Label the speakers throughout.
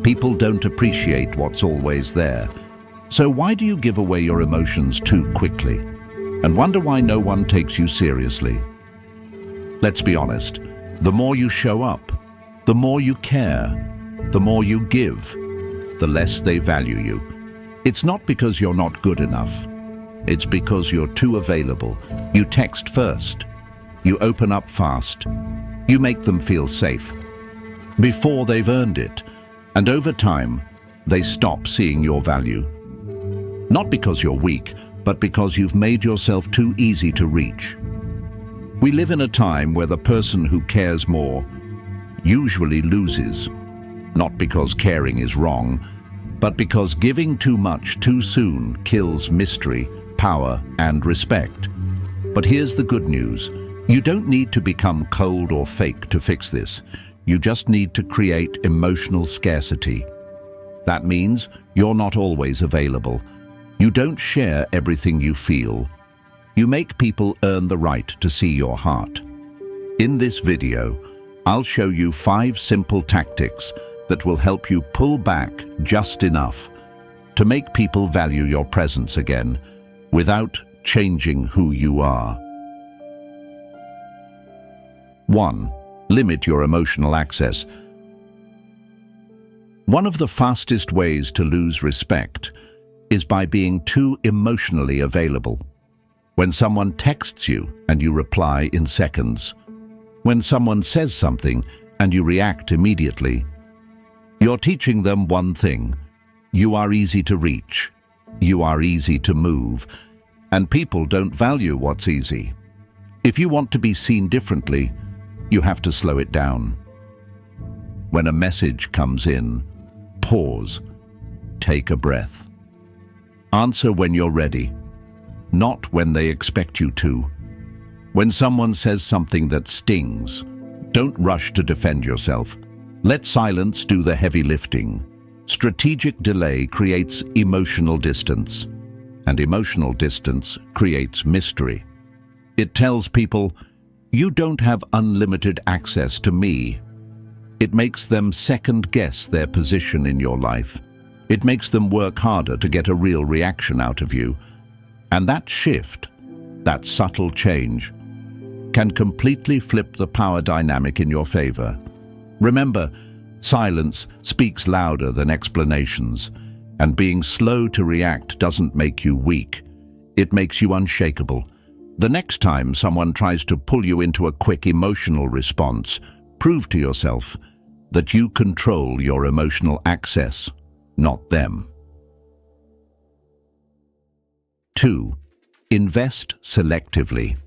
Speaker 1: People don't appreciate what's always there. So why do you give away your emotions too quickly and wonder why no one takes you seriously? Let's be honest, the more you show up, the more you care, the more you give, the less they value you. It's not because you're not good enough. It's because you're too available. You text first. You open up fast. You make them feel safe before they've earned it. And over time, they stop seeing your value. Not because you're weak, but because you've made yourself too easy to reach. We live in a time where the person who cares more usually loses, not because caring is wrong, but because giving too much too soon kills mystery, power, and respect. But here's the good news. You don't need to become cold or fake to fix this. You just need to create emotional scarcity. That means you're not always available. You don't share everything you feel. You make people earn the right to see your heart. In this video, I'll show you 5 simple tactics that will help you pull back just enough to make people value your presence again without changing who you are. 1. Limit your emotional access. One of the fastest ways to lose respect is by being too emotionally available. When someone texts you and you reply in seconds. When someone says something and you react immediately. You're teaching them one thing. You are easy to reach. You are easy to move. And people don't value what's easy. If you want to be seen differently, you have to slow it down. When a message comes in, pause. Take a breath. Answer when you're ready, not when they expect you to. When someone says something that stings, don't rush to defend yourself. Let silence do the heavy lifting. Strategic delay creates emotional distance, and emotional distance creates mystery. It tells people, you don't have unlimited access to me. It makes them second-guess their position in your life. It makes them work harder to get a real reaction out of you. And that shift, that subtle change, can completely flip the power dynamic in your favor. Remember, silence speaks louder than explanations, and being slow to react doesn't make you weak. It makes you unshakable. The next time someone tries to pull you into a quick emotional response, prove to yourself that you control your emotional access, not them. 2. Invest selectively.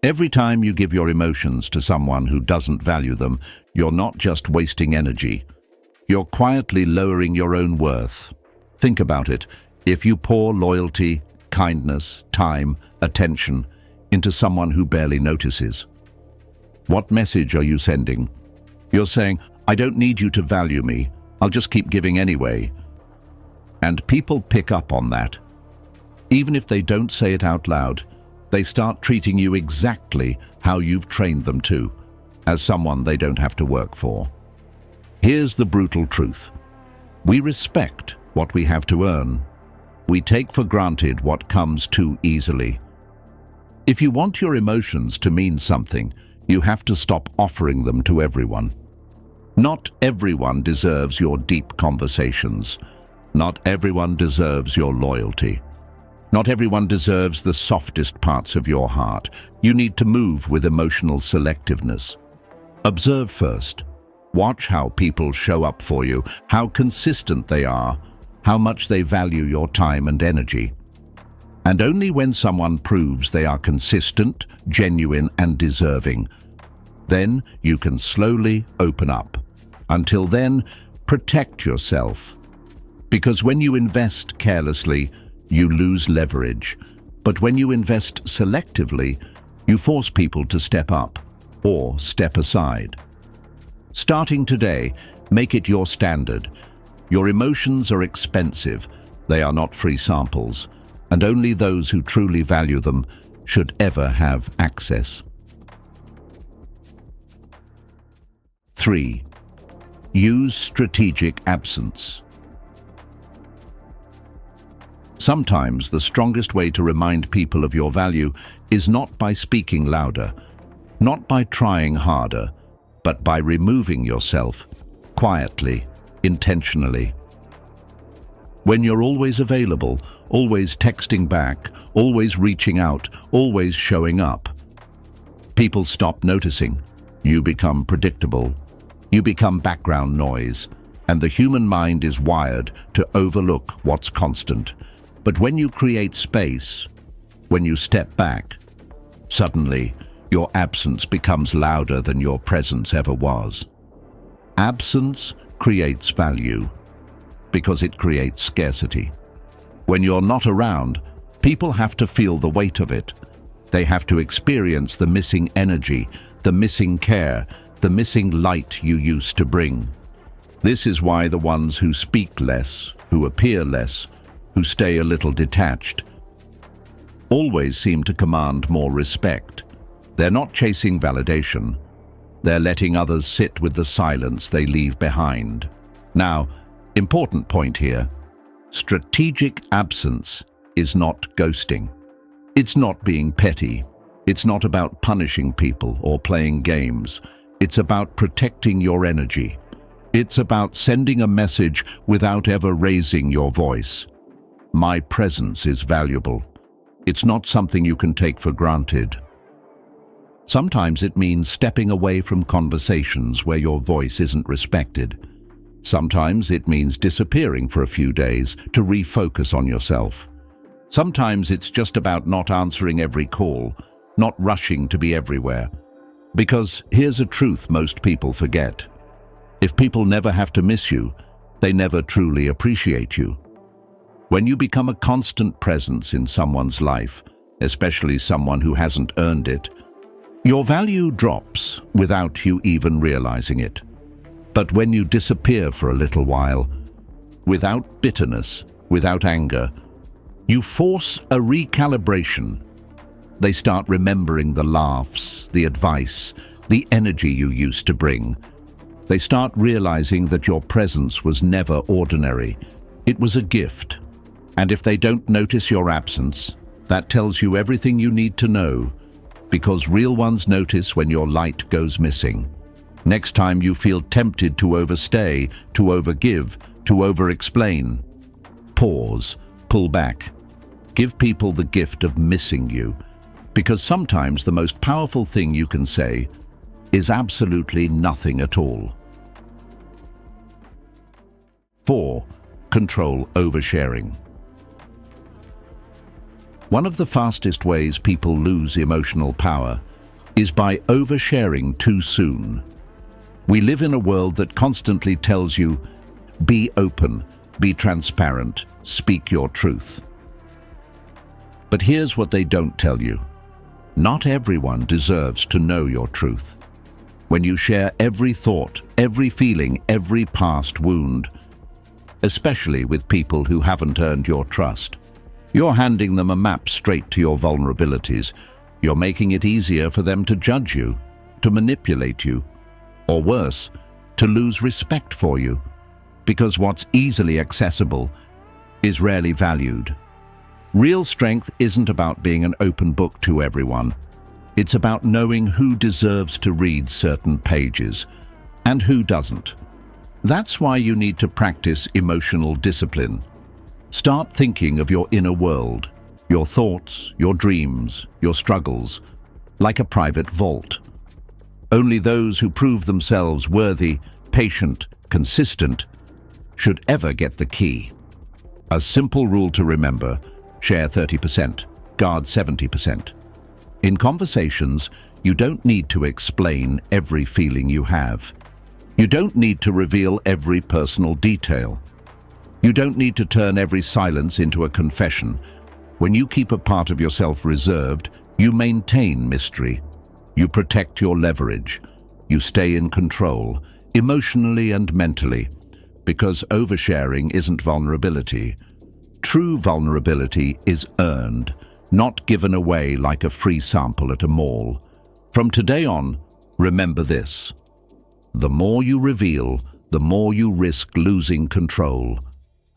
Speaker 1: Every time you give your emotions to someone who doesn't value them, you're not just wasting energy. You're quietly lowering your own worth. Think about it. If you pour loyalty, kindness, time, attention into someone who barely notices, what message are you sending? You're saying, I don't need you to value me. I'll just keep giving anyway. And people pick up on that. Even if they don't say it out loud, they start treating you exactly how you've trained them to, as someone they don't have to work for. Here's the brutal truth. We respect what we have to earn. We take for granted what comes too easily. If you want your emotions to mean something, you have to stop offering them to everyone. Not everyone deserves your deep conversations. Not everyone deserves your loyalty. Not everyone deserves the softest parts of your heart. You need to move with emotional selectiveness. Observe first. Watch how people show up for you, how consistent they are, how much they value your time and energy. And only when someone proves they are consistent, genuine, and deserving, then you can slowly open up. Until then, protect yourself. Because when you invest carelessly, you lose leverage. But when you invest selectively, you force people to step up or step aside. Starting today, make it your standard. Your emotions are expensive. They are not free samples, and only those who truly value them should ever have access. 3. Use strategic absence. Sometimes the strongest way to remind people of your value is not by speaking louder, not by trying harder, but by removing yourself, quietly, intentionally. When you're always available, always texting back, always reaching out, always showing up, people stop noticing. You become predictable. You become background noise, and the human mind is wired to overlook what's constant. But when you create space, when you step back, suddenly your absence becomes louder than your presence ever was. Absence creates value because it creates scarcity. When you're not around, people have to feel the weight of it. They have to experience the missing energy, the missing care, the missing light you used to bring. This is why the ones who speak less, who appear less, who stay a little detached, always seem to command more respect. They're not chasing validation. They're letting others sit with the silence they leave behind. Now, important point here, strategic absence is not ghosting. It's not being petty. It's not about punishing people or playing games. It's about protecting your energy. It's about sending a message without ever raising your voice. My presence is valuable. It's not something you can take for granted. Sometimes it means stepping away from conversations where your voice isn't respected. Sometimes it means disappearing for a few days to refocus on yourself. Sometimes it's just about not answering every call, not rushing to be everywhere. Because here's a truth most people forget. If people never have to miss you, they never truly appreciate you. When you become a constant presence in someone's life, especially someone who hasn't earned it, your value drops without you even realizing it. But when you disappear for a little while, without bitterness, without anger, you force a recalibration. They start remembering the laughs, the advice, the energy you used to bring. They start realizing that your presence was never ordinary. It was a gift. And if they don't notice your absence, that tells you everything you need to know, because real ones notice when your light goes missing. Next time you feel tempted to overstay, to overgive, to over-explain, pause, pull back. Give people the gift of missing you, because sometimes the most powerful thing you can say is absolutely nothing at all. 4. Control oversharing. One of the fastest ways people lose emotional power is by oversharing too soon. We live in a world that constantly tells you, be open, be transparent, speak your truth. But here's what they don't tell you. Not everyone deserves to know your truth. When you share every thought, every feeling, every past wound, especially with people who haven't earned your trust, you're handing them a map straight to your vulnerabilities. You're making it easier for them to judge you, to manipulate you, or worse, to lose respect for you, because what's easily accessible is rarely valued. Real strength isn't about being an open book to everyone. It's about knowing who deserves to read certain pages and who doesn't. That's why you need to practice emotional discipline. Start thinking of your inner world, your thoughts, your dreams, your struggles, like a private vault. Only those who prove themselves worthy, patient, consistent, should ever get the key. A simple rule to remember: share 30%, guard 70%. In conversations, you don't need to explain every feeling you have. You don't need to reveal every personal detail. You don't need to turn every silence into a confession. When you keep a part of yourself reserved, you maintain mystery. You protect your leverage. You stay in control, emotionally and mentally, because oversharing isn't vulnerability. True vulnerability is earned, not given away like a free sample at a mall. From today on, remember this: the more you reveal, the more you risk losing control.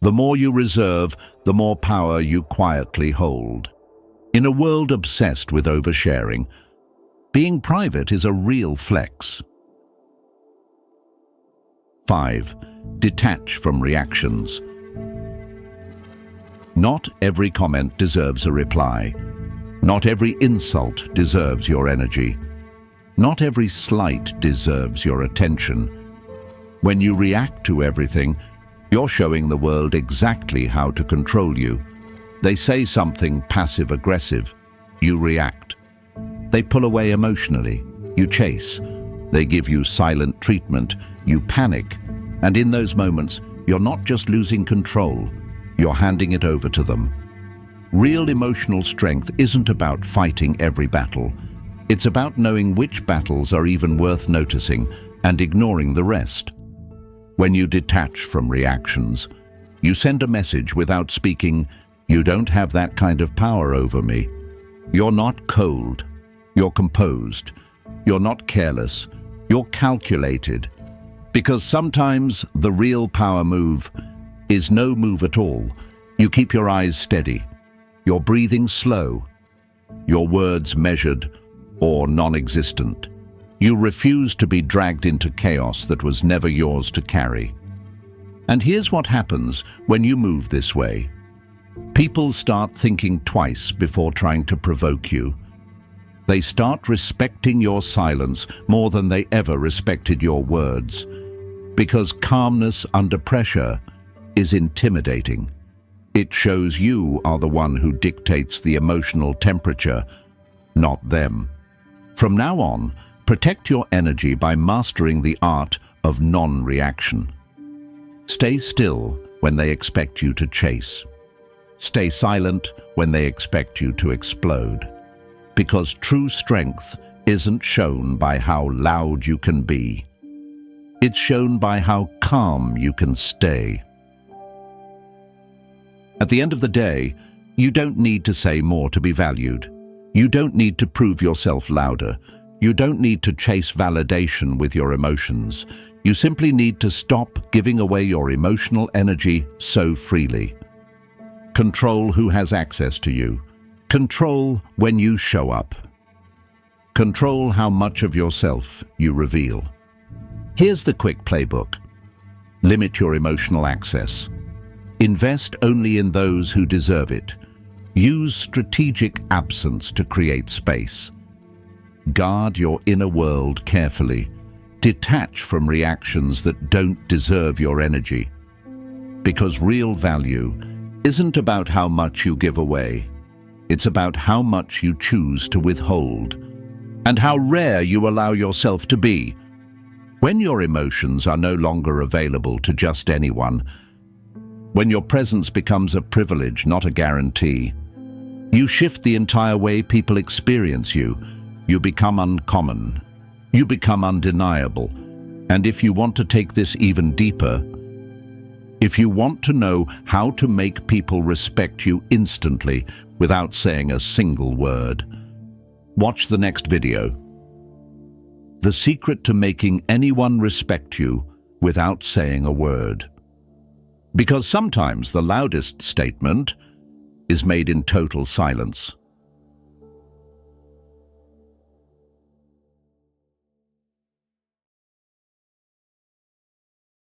Speaker 1: The more you reserve, the more power you quietly hold. In a world obsessed with oversharing, being private is a real flex. 5. Detach from reactions. Not every comment deserves a reply. Not every insult deserves your energy. Not every slight deserves your attention. When you react to everything, you're showing the world exactly how to control you. They say something passive-aggressive, you react. They pull away emotionally, you chase. They give you silent treatment, you panic. And in those moments, you're not just losing control, you're handing it over to them. Real emotional strength isn't about fighting every battle. It's about knowing which battles are even worth noticing and ignoring the rest. When you detach from reactions, you send a message without speaking, "You don't have that kind of power over me." You're not cold, you're composed. You're not careless, you're calculated. Because sometimes the real power move is no move at all. You keep your eyes steady, your breathing slow, your words measured or non-existent. You refuse to be dragged into chaos that was never yours to carry. And here's what happens when you move this way. People start thinking twice before trying to provoke you. They start respecting your silence more than they ever respected your words. Because calmness under pressure is intimidating. It shows you are the one who dictates the emotional temperature, not them. From now on, protect your energy by mastering the art of non-reaction. Stay still when they expect you to chase. Stay silent when they expect you to explode. Because true strength isn't shown by how loud you can be. It's shown by how calm you can stay. At the end of the day, you don't need to say more to be valued. You don't need to prove yourself louder. You don't need to chase validation with your emotions. You simply need to stop giving away your emotional energy so freely. Control who has access to you. Control when you show up. Control how much of yourself you reveal. Here's the quick playbook. Limit your emotional access. Invest only in those who deserve it. Use strategic absence to create space. Guard your inner world carefully. Detach from reactions that don't deserve your energy. Because real value isn't about how much you give away. It's about how much you choose to withhold, and how rare you allow yourself to be. When your emotions are no longer available to just anyone, when your presence becomes a privilege, not a guarantee, you shift the entire way people experience you. You become uncommon. You become undeniable. And if you want to take this even deeper, if you want to know how to make people respect you instantly without saying a single word, watch the next video. The secret to making anyone respect you without saying a word. Because sometimes the loudest statement is made in total silence.